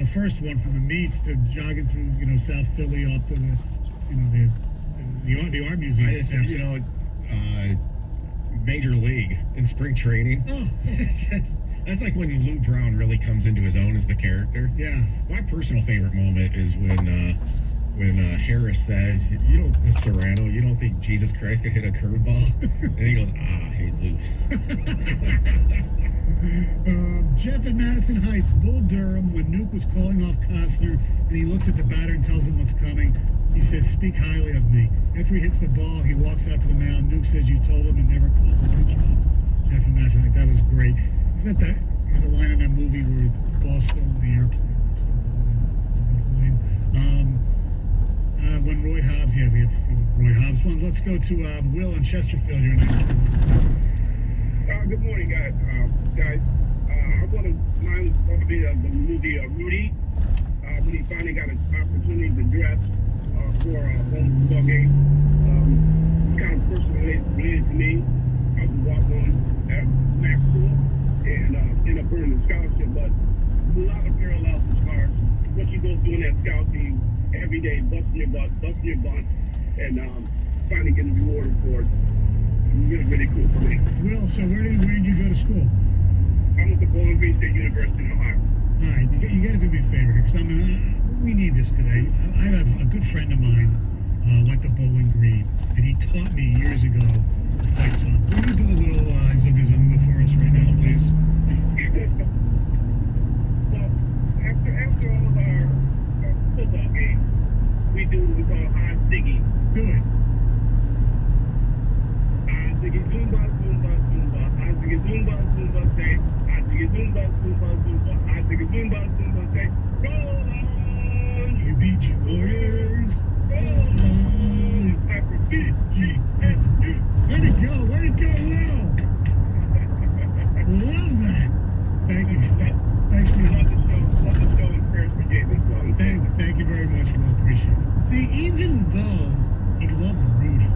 the first one from the meets to jogging through, South Philly up to the art museum steps. Major League in spring training. Oh, that's like when Lou Brown really comes into his own as the character. yes. My personal favorite moment is when Harris says, Serrano, you don't think Jesus Christ could hit a curveball? And he goes, he's loose. Jeff in Madison Heights, Bull Durham, when Nuke was calling off Costner, and he looks at the batter and tells him what's coming, he says, speak highly of me. After he hits the ball, he walks out to the mound. Nuke says, you told him, and never calls a pitch off. Jeff in Madison Heights, that was great. Isn't that, there's a line in that movie where the ball's still in the airplane. It's still it's a good line. When Roy Hobbs, we have Roy Hobbs one. Let's go to Will in Chesterfield. You're next. Good morning, guys. I want to mind the movie Rudy, when he finally got an opportunity to dress for a home football game. Kind of personally related to me. I was walk-on at Mac School and ended up earning a scholarship, but a lot of parallels as far as what you go through in that scout team every day, busting your butt, and finally getting rewarded for it. Really, really cool for me. Will, so where did you go to school? I went to Bowling Green State University in Ohio. All right, you got to do me a favor because we need this today. I have a good friend of mine went to Bowling Green, and he taught me years ago the fight song. Will you do a little Zunga Zunga for us right now, please? Well, after all of our football games, we do what we call high singing. Do it. Ziggy Zumba, Zumba, Zumba. I ziggy Zumba, Zumba, say. I ziggy Zumba, Zumba, Zumba. I ziggy Zumba, Zumba, say. Roll on! You beat your warriors. Roll on! Hyper BGSU. Where'd it go? Will? Love that. Thank you. Thanks for Love the show. Love the show and prayers for Jason. Thank you very much, Will. Appreciate it. See, even though he loved Rudy,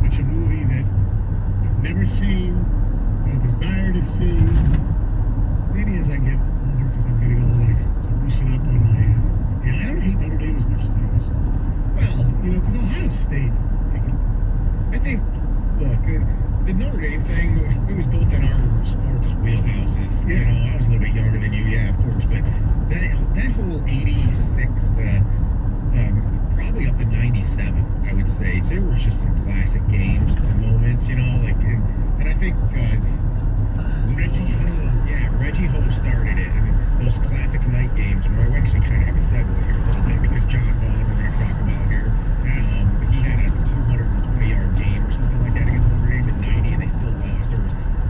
which a movie that I've never seen, no desire to see, maybe as I get older, because I'm getting all like to loosen up on my I don't hate Notre Dame as much as I used to. Well, because Ohio State is just taking. I think, look, the Notre Dame thing, it was built in our sports wheelhouses. Yeah. I was a little bit younger than you, yeah, of course, but that whole 86, probably up to 97, I would say, there was just some classic games and moments, and I think Reggie Holt started it, and those classic night games, where I actually kind of have a segue here a little bit, because John Vaughn, we're going to talk about here, he had a 220-yard game or something like that against Notre Dame at 90, and they still lost, or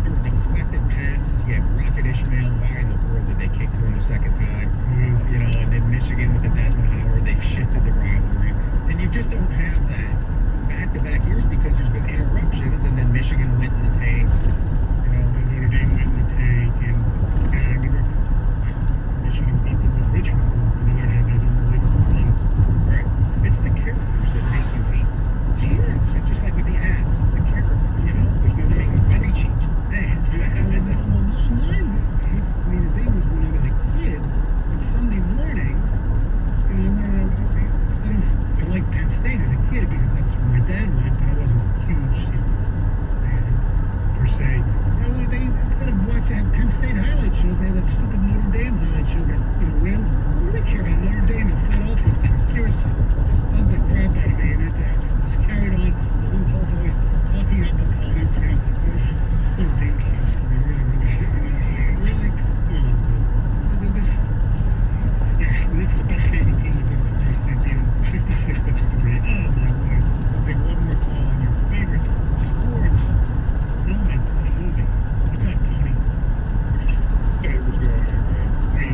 there were deflected passes. You had Rocket Ishmael. Why in the world did they kick to him the second time? And then Michigan with the Desmond Howard, they've shifted the rivalry, and you just don't have that back-to-back years because there's been interruptions, and then Michigan went in the tank. Notre Dame went in the tank, and I remember Michigan beat them with Richmond, and the North had those unbelievable runs. Right. It's the characters that make you hate teams. It's just like with the ads. It's the characters, They very change. Man, my hate for Notre Dame was when I was a kid on Sunday mornings. Instead of I liked Penn State as a kid because that's where my dad went, but I wasn't a huge fan per se. They instead of watching Penn State highlight shows, they had that stupid Notre Dame highlight show that what do they care about Notre Dame and Fred Ultra things? Seriously, just bugged the crap out of me, and it just carried on. Lou Holtz always talking up opponents. It's Notre Dame kids for me, really. Come on, dude. This is the best baby team we've ever faced. They beat them 56-3. Oh my Lord! I'll take one more call on your favorite sports moment in a movie. What's up, Tony? Hey, what's going on, man? Hey.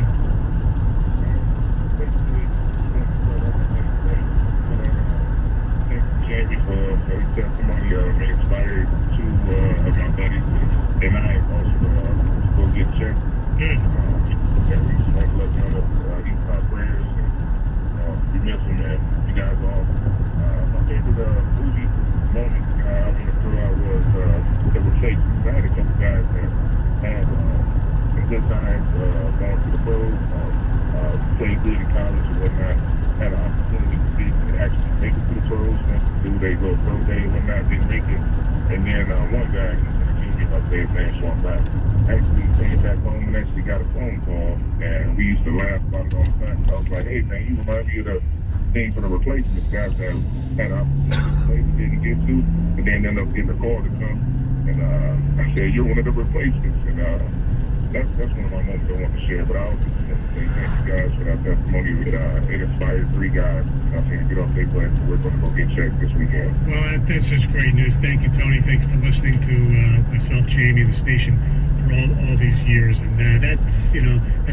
played good in college and whatnot, had an opportunity to actually make it to the pros, do their little pro day and whatnot, didn't make it. And then one guy, he my bad man, swung back. Actually came back home and actually got a phone call, and we used to laugh about it all the time. I was like, hey man, you remind me of the thing for the replacements guys that had an opportunity to play but didn't get to, and then ended up getting a call to come. And I said, you're one of the replacements. And that's one of my moments I want to share. But I also just want to say thank you guys for that testimony. It inspired 3 guys. I'm saying get off their butt, so we're going to go get checked this weekend. Well, that's just great news. Thank you, Tony. Thanks for listening to myself, Jamie, and the station for all these years. And that's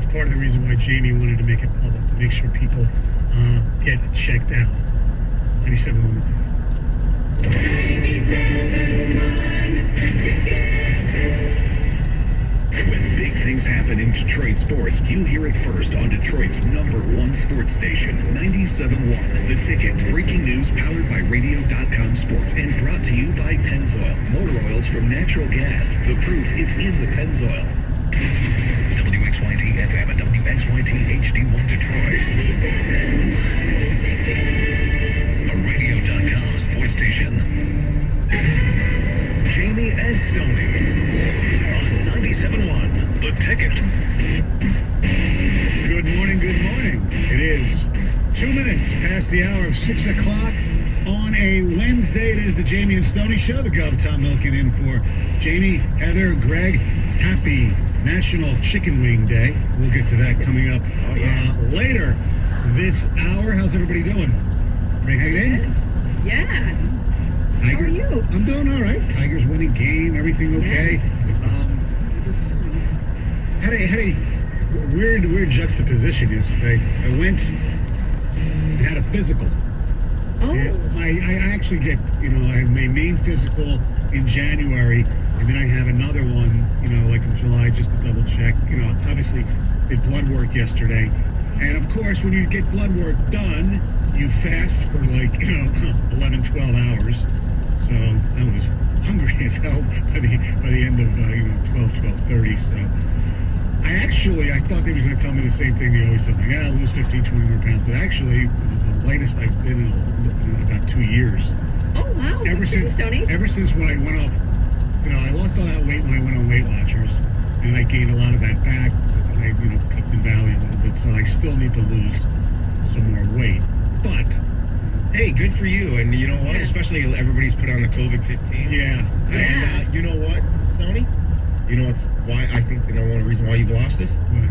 part of the reason why Jamie wanted to make it public, to make sure people get checked out. 97 on the ticket. When big things happen in Detroit sports, you hear it first on Detroit's #1 sports station, 97.1 The Ticket. Breaking news powered by Radio.com Sports and brought to you by Pennzoil. Motor oils from natural gas. The proof is in the Pennzoil. WXYT FM and WXYT HD1 Detroit. A Radio.com sports station. Jamie and Stoney on 97.1 The Ticket. Good morning, good morning. It is 2 minutes past the hour of 6 o'clock on a Wednesday. It is the Jamie and Stoney Show. The Gov, Tom Milken in for Jamie, Heather, Greg. Happy National Chicken Wing Day. We'll get to that coming up later this hour. How's everybody doing? Everybody hanging in? Yeah. Tiger? How are you? I'm doing all right. Tigers winning game. Everything okay? Yes. Had a weird juxtaposition yesterday. I went and had a physical. Oh. I actually get, I have my main physical in January, and then I have another one, like in July, just to double check. Obviously did blood work yesterday. And of course, when you get blood work done, you fast for 11, 12 hours. So I was hungry as hell by the end of 12:30. So I thought they were going to tell me the same thing they always tell me. Yeah, lose 15, 20 more pounds. But actually, it was the lightest I've been in about 2 years. Oh, wow. Ever since when I went off, I lost all that weight when I went on Weight Watchers, and I gained a lot of that back. And I, peaked in valley a little bit. So I still need to lose some more weight. But hey, good for you. And you know what? Yeah. Especially everybody's put on the COVID-15. Yeah. And you know what, Sony? You know why I think the number one reason why you've lost this? What?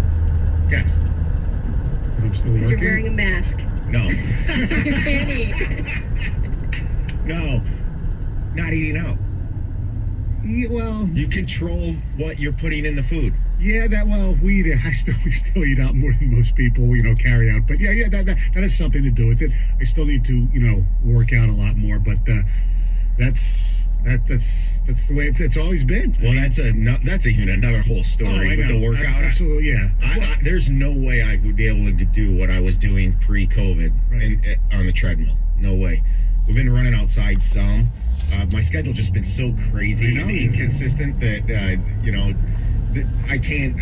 Guess. Because I'm still working? You're wearing a mask. No. You can't eat. No. Not eating out. Yeah, well, you control what you're putting in the food. Yeah, we still eat out more than most people, carry out. But yeah, that has something to do with it. I still need to, work out a lot more, but that's the way it's always been. Well, that's even another whole story with the workout. Absolutely, yeah. There's no way I would be able to do what I was doing pre-COVID on the treadmill. No way. We've been running outside some. My schedule just been so crazy and inconsistent that I can't.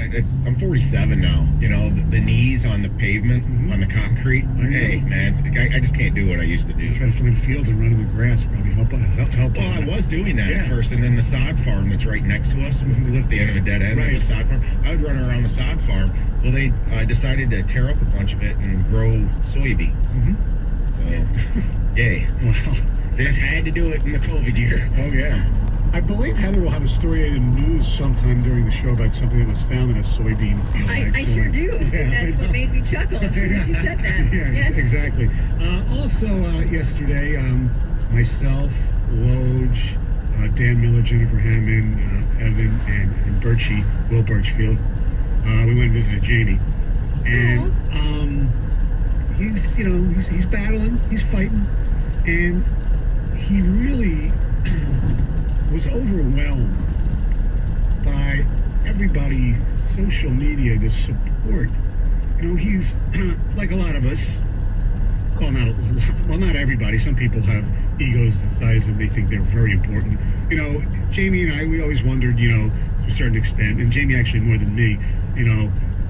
I'm 47 now. The knees on the pavement, on the concrete. Hey, man, I just can't do what I used to do. Try to find fields and run in the grass probably help. Well, I was doing that at first, and then the sod farm that's right next to us. We live at the end of a dead end. There's a sod farm. I would run around the sod farm. Well, they decided to tear up a bunch of it and grow soybeans. So, yay! Wow. They just had to do it in the COVID year. Oh yeah. I believe Heather will have a story in the news sometime during the show about something that was found in a soybean field. I sure do. Yeah, that's what made me chuckle as soon as you said that. Yeah, yes. Exactly. Also, yesterday, myself, Woj, Dan Miller, Jennifer Hammond, Evan, and Birchie, Will Birchfield, we went and visited Jamie. And he's battling, he's fighting, and he really was overwhelmed by everybody, social media, the support. He's like a lot of us. Well, not everybody. Some people have egos the size and they think they're very important. Jamie and I, we always wondered, to a certain extent, and Jamie actually more than me,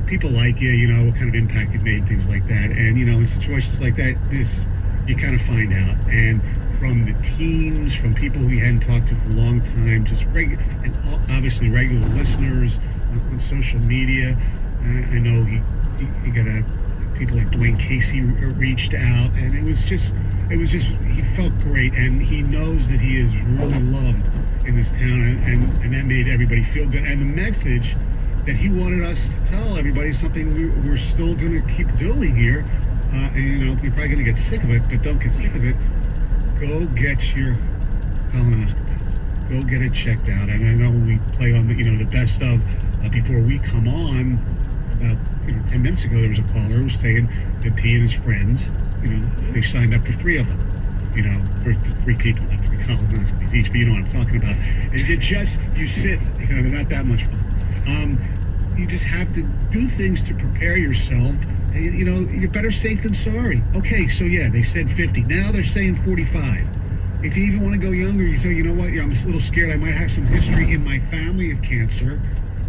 people like you, you know, what kind of impact you've made, things like that. And, you know, in situations like that, you kind of find out. And from the teams, from people who you hadn't talked to for a long time, just and obviously regular listeners on social media. I know he got people like Dwayne Casey reached out, and it was just he felt great, and he knows that he is really loved in this town, and that made everybody feel good. And the message that he wanted us to tell everybody, something we're still going to keep doing here, and you know, you're probably going to get sick of it, but don't get sick of it. Go get your colonoscopies. Go get it checked out. And I know we play on the best of before we come on. About 10 minutes ago, there was a caller who was saying that he and his friends, they signed up for 3 of them. For 3 people, have 3 colonoscopies each. But you know what I'm talking about. And you sit. They're not that much fun. You just have to do things to prepare yourself. And, you're better safe than sorry. Okay, so yeah, they said 50. Now they're saying 45. If you even want to go younger, you say, you know what, I'm just a little scared. I might have some history in my family of cancer.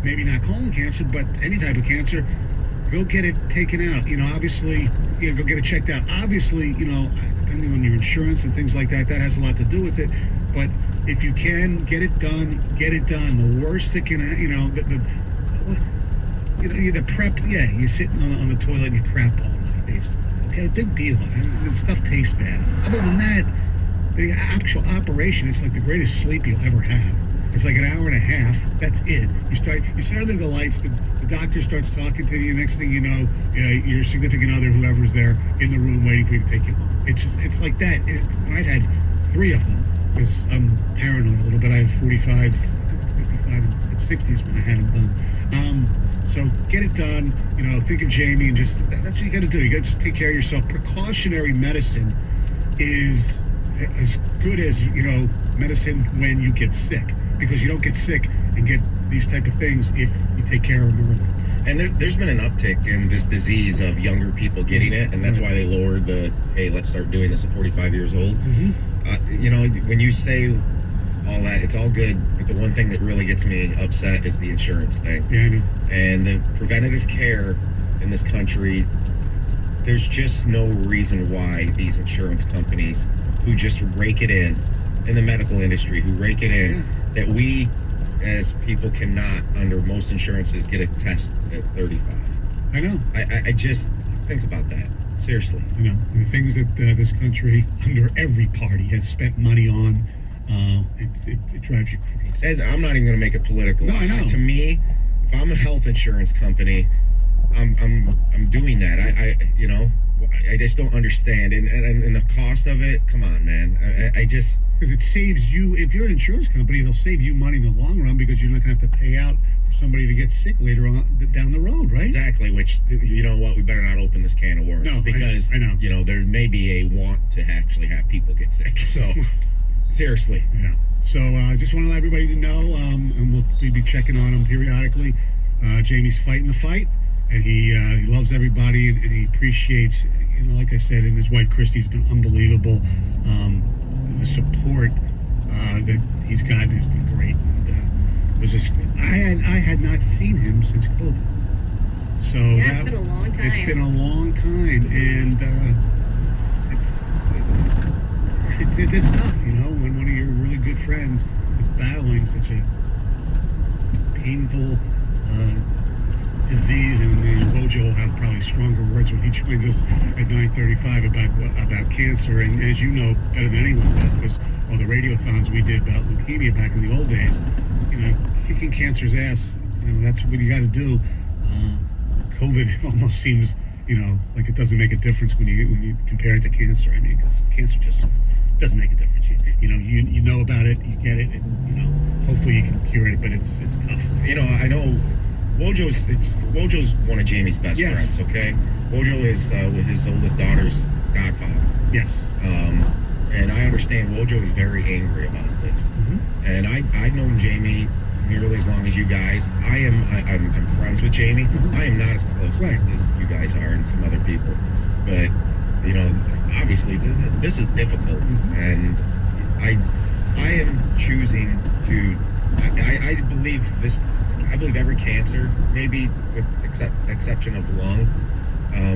Maybe not colon cancer, but any type of cancer. Go get it taken out. Obviously, go get it checked out. Obviously, depending on your insurance and things like that, that has a lot to do with it. But if you can get it done, get it done. The worst that can, the prep, yeah, you're sitting on the toilet and you crap all night, basically. Okay, big deal. The stuff tastes bad. Other than that, the actual operation, it's like the greatest sleep you'll ever have. It's like an hour and a half. That's it. You sit under the lights. The doctor starts talking to you. Next thing you know, your significant other, whoever's there, in the room waiting for you to take you home. It's like that. I've had 3 of them because I'm paranoid a little bit. I had 45, 55, and 60s when I had them done. So get it done. Think of Jamie and that's what you got to do. You got to just take care of yourself. Precautionary medicine is as good as medicine when you get sick. Because you don't get sick and get these type of things if you take care of them early. And there's been an uptick in this disease of younger people getting it, and that's why they lowered hey, let's start doing this at 45 years old. Mm-hmm. When you say all that, it's all good, but the one thing that really gets me upset is the insurance thing. Yeah, I know. And the preventative care in this country, there's just no reason why these insurance companies who just rake it in the medical industry, who rake it in, that we as people cannot, under most insurances, get a test at 35. I know. I just think about that. Seriously. The things that this country, under every party, has spent money on, it drives you crazy. I'm not even going to make it political. No, I know. To me, if I'm a health insurance company, I'm doing that. I just don't understand, and the cost of it. Come on, man. I just, because it saves you. If you're an insurance company, it'll save you money in the long run because you're not going to have to pay out for somebody to get sick later on down the road, right? Exactly. Which, you know what, we better not open this can of worms. No, because I know. There may be a want to actually have people get sick. So seriously. Yeah. So I just want to let everybody know, and we'll be checking on him periodically. Jamie's fighting the fight. And he loves everybody, and he appreciates, like I said, and his wife Christy's been unbelievable. The support that he's gotten has been great. And, it was just, I had not seen him since COVID. So yeah, it's been a long time. It's been a long time, and it's tough, when one of your really good friends is battling such a painful disease, and Wojo will have probably stronger words when he joins us at 9:35 about cancer. And as you know better than anyone does, because all the radiothons we did about leukemia back in the old days, kicking cancer's ass, that's what you got to do. COVID almost seems, like it doesn't make a difference when you compare it to cancer. I mean, because cancer just doesn't make a difference. You know about it, you get it, and hopefully you can cure it, but it's tough. I know. Wojo's one of Jamie's best friends, okay? Wojo is his oldest daughter's godfather. Yes. And I understand Wojo is very angry about this. Mm-hmm. And I've known Jamie nearly as long as you guys. I'm friends with Jamie. Mm-hmm. I am not as close as you guys are and some other people. But, obviously this is difficult. Mm-hmm. And I am choosing to, I believe this, I believe every cancer, maybe with exception of lung,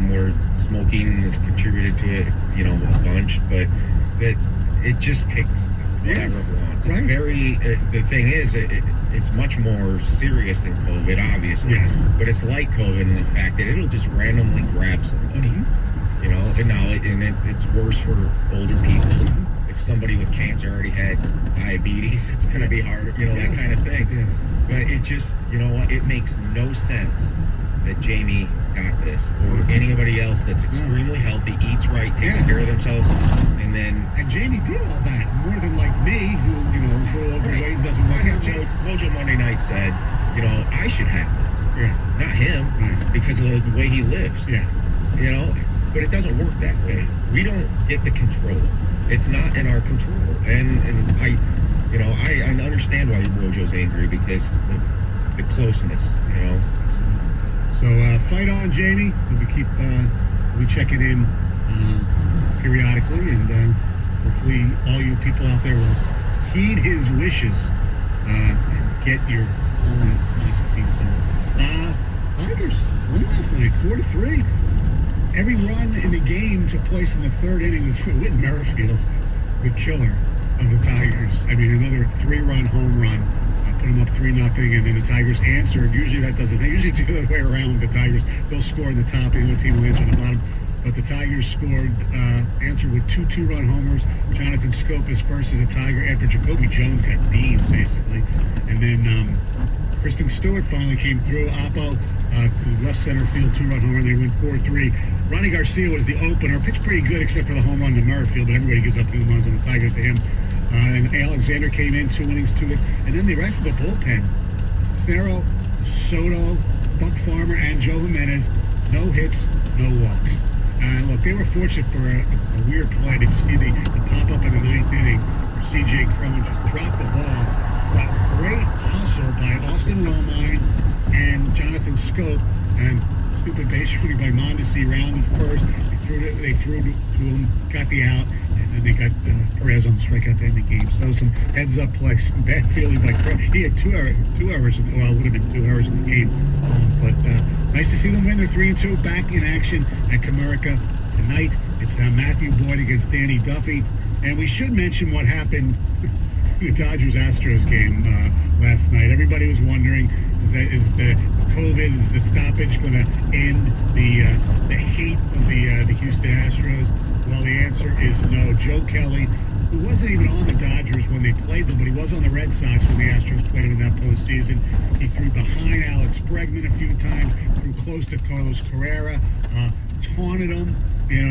where smoking has contributed to it, a bunch, but that it just picks whatever Yes, it wants. It's right. very, the thing is, it's much more serious than COVID, obviously. Yes. But it's like COVID in the fact that it'll just randomly grab somebody, and now it's worse for older people. If somebody with cancer already had diabetes, it's going to be harder, that Yes. kind of thing. Yes. But it just, it makes no sense that Jamie got this or anybody else that's extremely healthy, eats right, takes Yes. care of themselves, and then And Jamie did all that more than like me, who is a little overweight and doesn't work out. Mojo Monday Night said, I should have this, Yeah. not him, Right. because of the way he lives. Yeah. But it doesn't work that way. We don't get to control it. It's not in our control. And I understand why Mojo's angry because of the closeness, So fight on, Jamie. We'll be checking in periodically, and hopefully all you people out there will heed his wishes and get your colonoscopies done. Tigers won last night, 4-3. Every run in the game took place in the third inning with Whit Merrifield, the killer of the Tigers. I mean, another 3-run home run. Put them up 3-0, and then the Tigers answered. Usually that doesn't. Usually it's the other way around with the Tigers. They'll score in the top, and the other team will answer in the bottom. But the Tigers answered with 2 2-run homers. Jonathan Scope is first as a Tiger after Jacoby Jones got beamed, basically. And then Kristen Stewart finally came through. Oppo to left center field, 2-run homer. They win 4-3. Ronnie Garcia was the opener. Pitched pretty good except for the home run to Merrifield, but everybody gives up home runs on the Tigers to him. And Alexander came in, 2 innings, 2 hits. And then the rest of the bullpen, Cisnero, Soto, Buck Farmer, and Joe Jimenez, no hits, no walks. Look, they were fortunate for a weird play. Did you see the pop-up in the 9th inning where C.J. Cron just dropped the ball? But great hustle by Austin Romine and Jonathan Scope, and stupid base shooting by Mondesi rounded first. They threw to him, got the out, and then they got Perez on the strikeout to end the game. So some heads-up play, some bad feeling by Cron. He had 2 hours, well, it would have been 2 hours in the game. But nice to see them win. They're 3-2, back in action at Comerica tonight. It's Matthew Boyd against Danny Duffy. And we should mention what happened in the Dodgers-Astros game last night. Everybody was wondering, is the COVID, is the stoppage going to end the hate of the Houston Astros? Well, the answer is no. Joe Kelly, who wasn't even on the Dodgers when they played them, but he was on the Red Sox when the Astros played him in that postseason. He threw behind Alex Bregman a few times, threw close to Carlos Carrera, taunted him.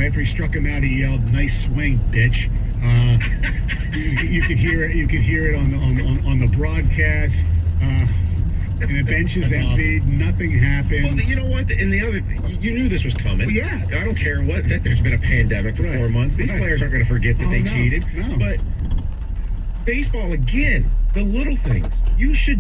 After he struck him out, he yelled, "Nice swing, bitch." You could hear it. You could hear it on the broadcast. And the bench is emptied. Awesome. Nothing happened. Well, you know what? And the other thing, you knew this was coming. Well, yeah. I don't care that there's been a pandemic for 4 months. These players aren't going to forget that they cheated. No. But baseball, again, the little things. You should